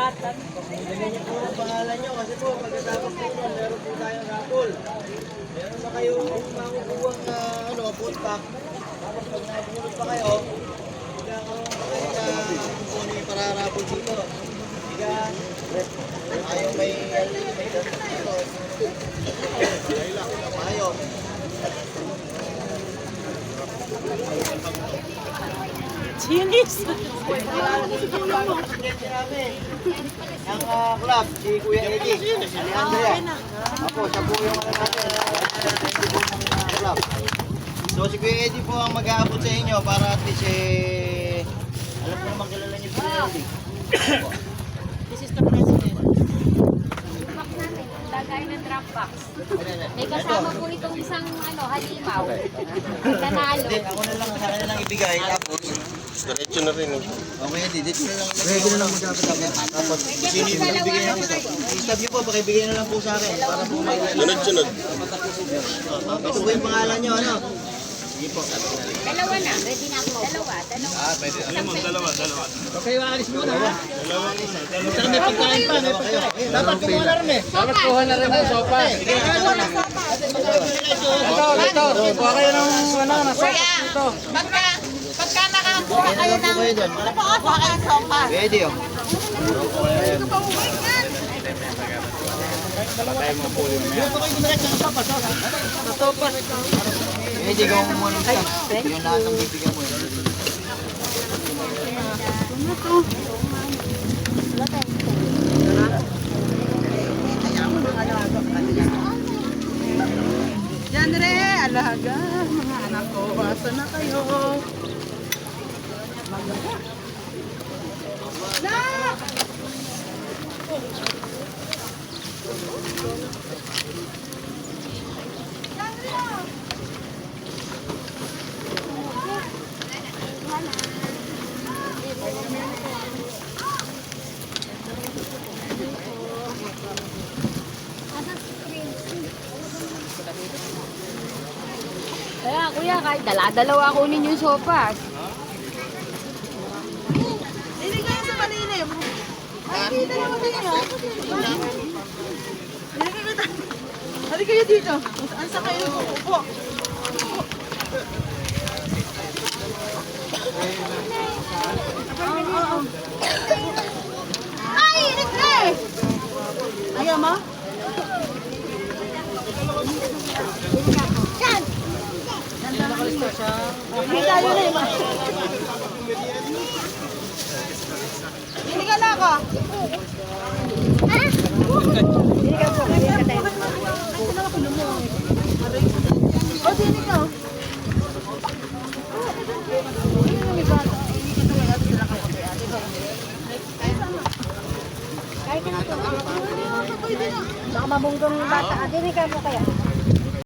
Ganyan niyo po ang pangalan niyo kasi po pagkatapos po nun, meron po tayong raffle. Meron na kayong makukuhang food pack. Tapos pag nabulot pa kayo, magkakaroon pa kayo kung ano yung pararapol dito. Bigan, ayaw may dito. Ayaw. Chinis! Ang club, si Kuya Eddie, si Andrea. Ako, siya po yung club. So si Kuya Eddie po ang mag-aabot sa inyo para at least alam ko naman kilala niyo si Kuya Eddie. This is the president. Lagay ng drop box. May kasama po itong isang halimaw. Nanalo. Hindi, ako na lang, sa kanya lang ibigay. Tapos, Diretso na rin. okay, Eddie, dito na lang. Pwede na lang magkakasama. Tapos, sino yung ibigay ng isa? I-stop niyo po, pakibigay na lang po sa akin. Para po may... Sunod-sunod. Ito po yung pangalan niyo, ano? Sige po. Dalawa na. Ready na ako. Dalawa. Dalawa. Okay, alis muna ha. Saka may pagkain pa, may pagkain. Dapat kumuha na rin eh. Dapat kuha na rin ang sopa. Ito. Kuha kayo ng sopa dito. Pagka nakakuha kayo ng... Kuha kayo ng sopa. Pwede oh. Pwede ka muna ng stock. Yung lahat ng bibigyan mo. Diyan alaga. Mga anak ko, basa na kayo. Kaya kuya, kahit dala-dalawa kunin yung sopas. Hindi kayo sa malilim. Hindi kayo dito. Hindi kayo dito. Saan sa kayo upo? Ay! Nagre! Ayaw mo? Yan! Hindi tayo na iba. Hindi ka na ako. Hindi ka po. O, sini ka. Baka mabunggang bata. Dili ka mo kaya.